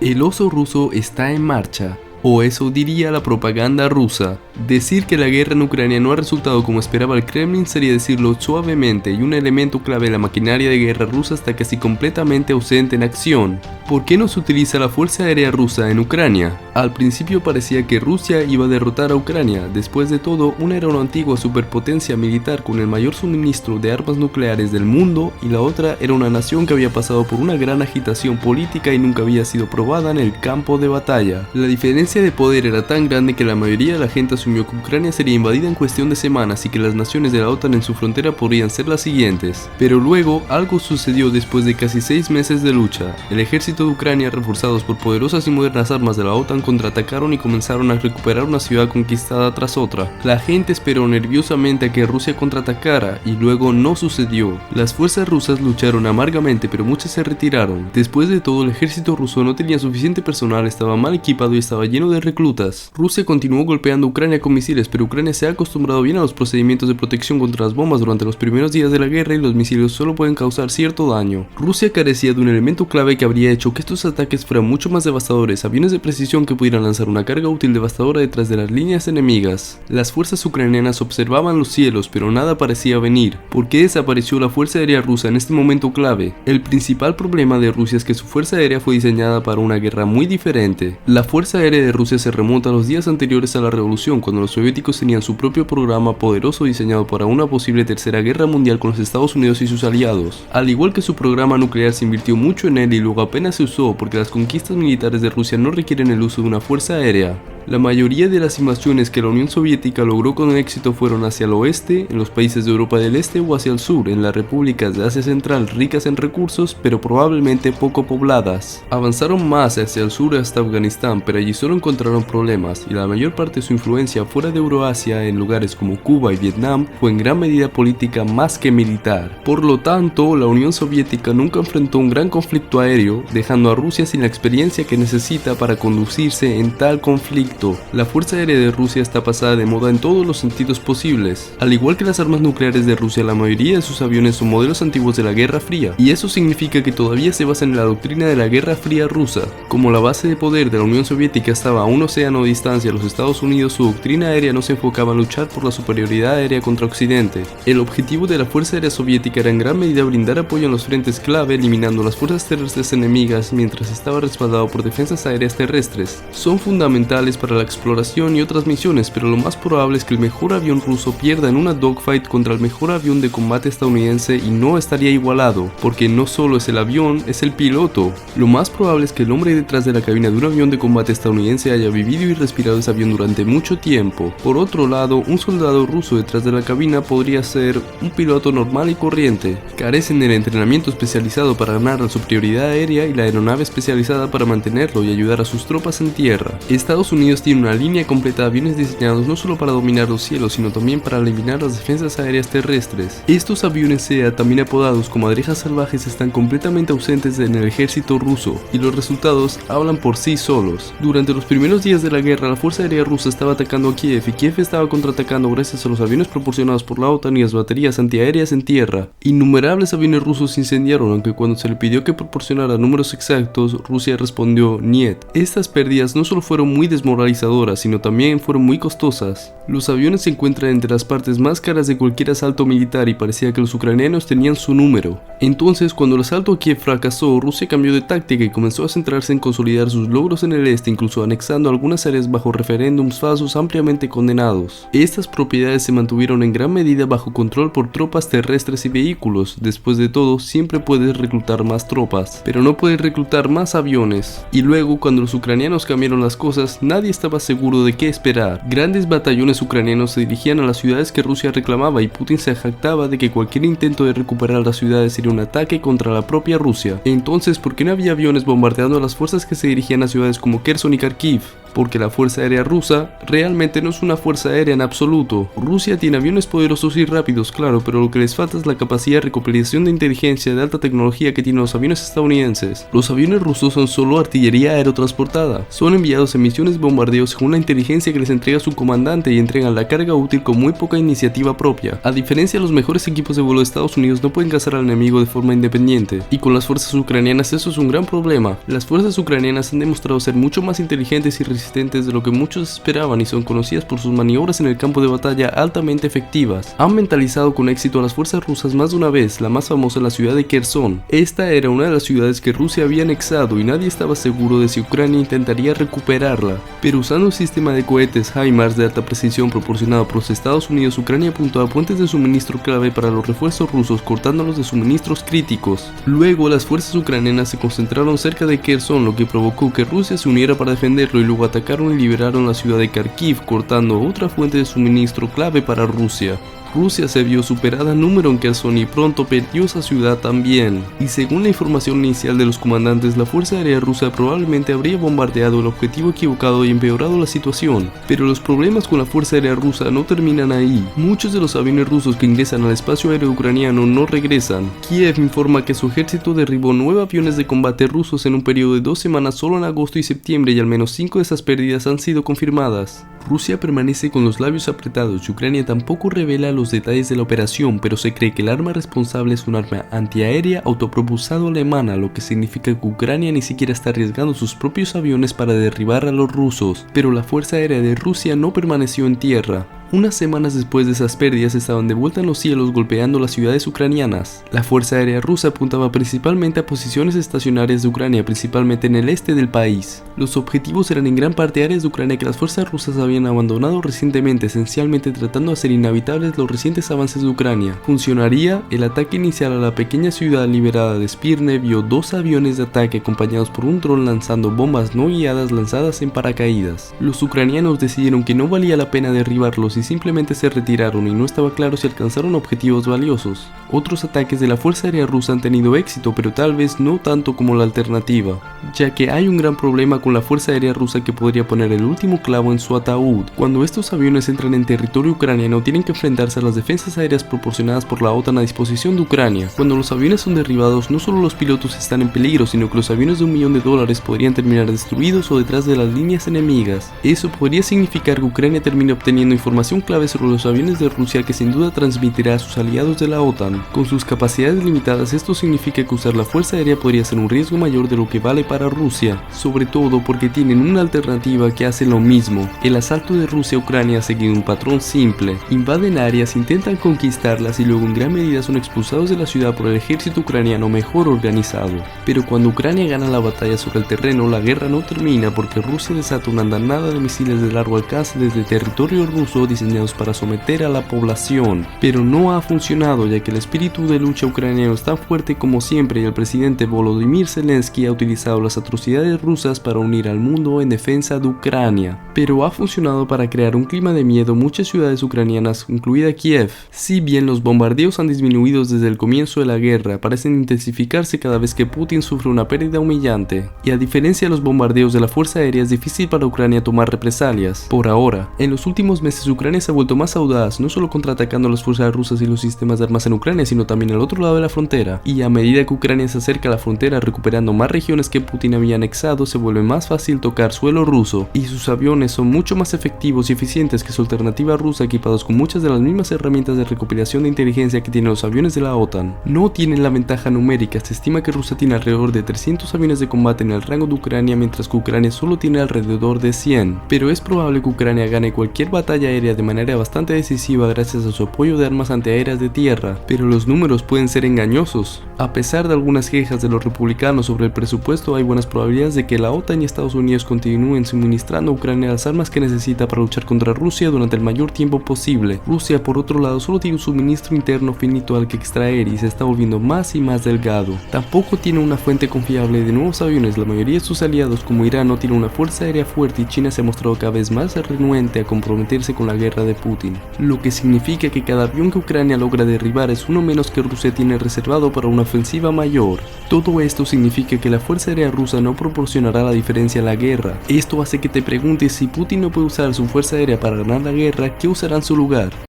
El oso ruso está en marcha, o eso diría la propaganda rusa. Decir que la guerra en Ucrania no ha resultado como esperaba el Kremlin sería decirlo suavemente, y un elemento clave de la maquinaria de guerra rusa está casi completamente ausente en acción. ¿Por qué no se utiliza la Fuerza Aérea Rusa en Ucrania? Al principio parecía que Rusia iba a derrotar a Ucrania. Después de todo, una era una antigua superpotencia militar con el mayor suministro de armas nucleares del mundo, y la otra era una nación que había pasado por una gran agitación política y nunca había sido probada en el campo de batalla. La diferencia de poder era tan grande que la mayoría de la gente asumió que Ucrania sería invadida en cuestión de semanas y que las naciones de la OTAN en su frontera podrían ser las siguientes. Pero luego, algo sucedió después de casi 6 meses de lucha. El ejército de Ucrania, reforzados por poderosas y modernas armas de la OTAN, contraatacaron y comenzaron a recuperar una ciudad conquistada tras otra. La gente esperó nerviosamente a que Rusia contraatacara y luego no sucedió. Las fuerzas rusas lucharon amargamente, pero muchas se retiraron. Después de todo, el ejército ruso no tenía suficiente personal, estaba mal equipado y estaba lleno de reclutas. Rusia continuó golpeando a Ucrania con misiles, pero Ucrania se ha acostumbrado bien a los procedimientos de protección contra las bombas durante los primeros días de la guerra, y los misiles solo pueden causar cierto daño. Rusia carecía de un elemento clave que habría hecho que estos ataques fueran mucho más devastadores: aviones de precisión que pudieran lanzar una carga útil devastadora detrás de las líneas enemigas. Las fuerzas ucranianas observaban los cielos, pero nada parecía venir. ¿Por qué desapareció la Fuerza Aérea Rusa en este momento clave? El principal problema de Rusia es que su Fuerza Aérea fue diseñada para una guerra muy diferente. La Fuerza Aérea de Rusia se remonta a los días anteriores a la revolución, cuando los soviéticos tenían su propio programa poderoso diseñado para una posible tercera guerra mundial con los Estados Unidos y sus aliados. Al igual que su programa nuclear, se invirtió mucho en él y luego apenas se usó, porque las conquistas militares de Rusia no requieren el uso de una fuerza aérea. La mayoría de las invasiones que la Unión Soviética logró con éxito fueron hacia el oeste, en los países de Europa del Este, o hacia el sur, en las repúblicas de Asia Central ricas en recursos, pero probablemente poco pobladas. Avanzaron más hacia el sur hasta Afganistán, pero allí solo encontraron problemas, y la mayor parte de su influencia fuera de Euroasia, en lugares como Cuba y Vietnam, fue en gran medida política más que militar. Por lo tanto, la Unión Soviética nunca enfrentó un gran conflicto aéreo, dejando a Rusia sin la experiencia que necesita para conducirse en tal conflicto. La Fuerza Aérea de Rusia está pasada de moda en todos los sentidos posibles. Al igual que las armas nucleares de Rusia, la mayoría de sus aviones son modelos antiguos de la Guerra Fría, y eso significa que todavía se basan en la doctrina de la Guerra Fría rusa. Como la base de poder de la Unión Soviética estaba a un océano de distancia de los Estados Unidos, su doctrina aérea no se enfocaba en luchar por la superioridad aérea contra Occidente. El objetivo de la Fuerza Aérea Soviética era en gran medida brindar apoyo en los frentes clave, eliminando las fuerzas terrestres enemigas mientras estaba respaldado por defensas aéreas terrestres. Son fundamentales para la exploración y otras misiones, pero lo más probable es que el mejor avión ruso pierda en una dogfight contra el mejor avión de combate estadounidense, y no estaría igualado, porque no solo es el avión, es el piloto. Lo más probable es que el hombre detrás de la cabina de un avión de combate estadounidense haya vivido y respirado ese avión durante mucho tiempo. Por otro lado, un soldado ruso detrás de la cabina podría ser un piloto normal y corriente. Carecen del entrenamiento especializado para ganar la superioridad aérea y la aeronave especializada para mantenerlo y ayudar a sus tropas en tierra. Estados Unidos tiene una línea completa de aviones diseñados no solo para dominar los cielos, sino también para eliminar las defensas aéreas terrestres. Estos aviones SEA, también apodados como madrijas salvajes, están completamente ausentes en el ejército ruso, y los resultados hablan por sí solos. Durante los primeros días de la guerra, la Fuerza Aérea Rusa estaba atacando a Kiev, y Kiev estaba contraatacando gracias a los aviones proporcionados por la OTAN y las baterías antiaéreas en tierra. Innumerables aviones rusos se incendiaron, aunque cuando se le pidió que proporcionara números exactos, Rusia respondió "niet". Estas pérdidas no solo fueron muy desmoralizadoras, sino también fueron muy costosas. Los aviones se encuentran entre las partes más caras de cualquier asalto militar, y parecía que los ucranianos tenían su número. Entonces, cuando el asalto a Kiev fracasó, Rusia cambió de táctica y comenzó a centrarse en consolidar sus logros en el este, incluso anexando algunas áreas bajo referéndums falsos ampliamente condenados. Estas propiedades se mantuvieron en gran medida bajo control por tropas terrestres y vehículos. Después de todo, siempre puedes reclutar más tropas, pero no puedes reclutar más aviones. Y luego, cuando los ucranianos cambiaron las cosas, nadie estaba seguro de qué esperar. Grandes batallones ucranianos se dirigían a las ciudades que Rusia reclamaba, y Putin se jactaba de que cualquier intento de recuperar las ciudades sería un ataque contra la propia Rusia. Entonces, ¿por qué no había aviones bombardeando a las fuerzas que se dirigían a ciudades como Kherson y Kharkiv? porque la Fuerza Aérea Rusa realmente no es una fuerza aérea en absoluto. Rusia tiene aviones poderosos y rápidos, claro, pero lo que les falta es la capacidad de recopilación de inteligencia de alta tecnología que tienen los aviones estadounidenses. Los aviones rusos son solo artillería aerotransportada. Son enviados en misiones de bombardeo según la inteligencia que les entrega su comandante y entregan la carga útil con muy poca iniciativa propia. A diferencia de los mejores equipos de vuelo de Estados Unidos, no pueden cazar al enemigo de forma independiente. Y con las fuerzas ucranianas eso es un gran problema. Las fuerzas ucranianas han demostrado ser mucho más inteligentes y resistentes de lo que muchos esperaban y son conocidas por sus maniobras en el campo de batalla altamente efectivas. Han mentalizado con éxito a las fuerzas rusas más de una vez, la más famosa en la ciudad de Kherson. Esta era una de las ciudades que Rusia había anexado y nadie estaba seguro de si Ucrania intentaría recuperarla. Pero usando un sistema de cohetes HIMARS de alta precisión proporcionado por los Estados Unidos, Ucrania apuntó a puentes de suministro clave para los refuerzos rusos, cortándolos de suministros críticos. Luego, las fuerzas ucranianas se concentraron cerca de Kherson, lo que provocó que Rusia se uniera para defenderlo y luego atacaron y liberaron la ciudad de Kharkiv, cortando otra fuente de suministro clave para Rusia. Rusia se vio superada en número en Kherson y pronto perdió esa ciudad también. Y según la información inicial de los comandantes, la Fuerza Aérea Rusa probablemente habría bombardeado el objetivo equivocado y empeorado la situación. Pero los problemas con la Fuerza Aérea Rusa no terminan ahí. Muchos de los aviones rusos que ingresan al espacio aéreo ucraniano no regresan. Kiev informa que su ejército derribó 9 aviones de combate rusos en un periodo de 2 semanas solo en agosto y septiembre y al menos 5 de esas pérdidas han sido confirmadas. Rusia permanece con los labios apretados y Ucrania tampoco revela los detalles de la operación, pero se cree que el arma responsable es un arma antiaérea autopropulsado alemana, lo que significa que Ucrania ni siquiera está arriesgando sus propios aviones para derribar a los rusos. Pero la Fuerza Aérea de Rusia no permaneció en tierra. Unas semanas después de esas pérdidas estaban de vuelta en los cielos golpeando las ciudades ucranianas. La Fuerza Aérea Rusa apuntaba principalmente a posiciones estacionarias de Ucrania, principalmente en el este del país. Los objetivos eran en gran parte áreas de Ucrania que las fuerzas rusas habían abandonado recientemente, esencialmente tratando de hacer inhabitables los recientes avances de Ucrania. Funcionaría. El ataque inicial a la pequeña ciudad liberada de Spirne vio 2 aviones de ataque acompañados por un dron lanzando bombas no guiadas lanzadas en paracaídas. Los ucranianos decidieron que no valía la pena derribarlos y simplemente se retiraron y no estaba claro si alcanzaron objetivos valiosos. Otros ataques de la Fuerza Aérea Rusa han tenido éxito, pero tal vez no tanto como la alternativa, ya que hay un gran problema con la Fuerza Aérea Rusa que podría poner el último clavo en su ataúd. Cuando estos aviones entran en territorio ucraniano tienen que enfrentarse a las defensas aéreas proporcionadas por la OTAN a disposición de Ucrania. Cuando los aviones son derribados, no solo los pilotos están en peligro, sino que los aviones de $1 millón podrían terminar destruidos o detrás de las líneas enemigas. Eso podría significar que Ucrania termine obteniendo información clave sobre los aviones de Rusia que sin duda transmitirá a sus aliados de la OTAN. Con sus capacidades limitadas, esto significa que usar la fuerza aérea podría ser un riesgo mayor de lo que vale para Rusia, sobre todo porque tienen una alternativa que hace lo mismo. El asalto de Rusia a Ucrania ha seguido un patrón simple: invaden áreas, intentan conquistarlas y luego en gran medida son expulsados de la ciudad por el ejército ucraniano mejor organizado. Pero cuando Ucrania gana la batalla sobre el terreno, la guerra no termina porque Rusia desata una andanada de misiles de largo alcance desde territorio ruso diseñados para someter a la población, pero no ha funcionado ya que el espíritu de lucha ucraniano es tan fuerte como siempre y el presidente Volodymyr Zelensky ha utilizado las atrocidades rusas para unir al mundo en defensa de Ucrania. Pero ha funcionado para crear un clima de miedo en muchas ciudades ucranianas, incluida Kiev. Si bien los bombardeos han disminuido desde el comienzo de la guerra, parecen intensificarse cada vez que Putin sufre una pérdida humillante. Y a diferencia de los bombardeos de la Fuerza Aérea, es difícil para Ucrania tomar represalias. Por ahora, en los últimos meses Ucrania se ha vuelto más audaz, no solo contraatacando a las fuerzas rusas y los sistemas de armas en Ucrania, sino también al otro lado de la frontera. Y a medida que Ucrania se acerca a la frontera recuperando más regiones que Putin había anexado, se vuelve más fácil tocar suelo ruso, y sus aviones son mucho más efectivos y eficientes que su alternativa rusa, equipados con muchas de las mismas herramientas de recopilación de inteligencia que tienen los aviones de la OTAN. No tienen la ventaja numérica, se estima que Rusia tiene alrededor de 300 aviones de combate en el rango de Ucrania, mientras que Ucrania solo tiene alrededor de 100. Pero es probable que Ucrania gane cualquier batalla aérea de manera bastante decisiva gracias a su apoyo de armas antiaéreas de tierra, pero los números pueden ser engañosos. A pesar de algunas quejas de los republicanos sobre el presupuesto, hay buenas probabilidades de que la OTAN y Estados Unidos continúen suministrando a Ucrania las armas que necesita para luchar contra Rusia durante el mayor tiempo posible. Rusia, por otro lado, solo tiene un suministro interno finito al que extraer y se está volviendo más y más delgado. Tampoco tiene una fuente confiable de nuevos aviones. La mayoría de sus aliados, como Irán, no tiene una fuerza aérea fuerte y China se ha mostrado cada vez más renuente a comprometerse con la guerra de Putin, lo que significa que cada avión que Ucrania logra derribar es uno menos que Rusia tiene reservado para una ofensiva mayor. Todo esto significa que la Fuerza Aérea Rusa no proporcionará la diferencia en la guerra. Esto hace que te preguntes si Putin no puede usar su Fuerza Aérea para ganar la guerra, ¿qué usará en su lugar?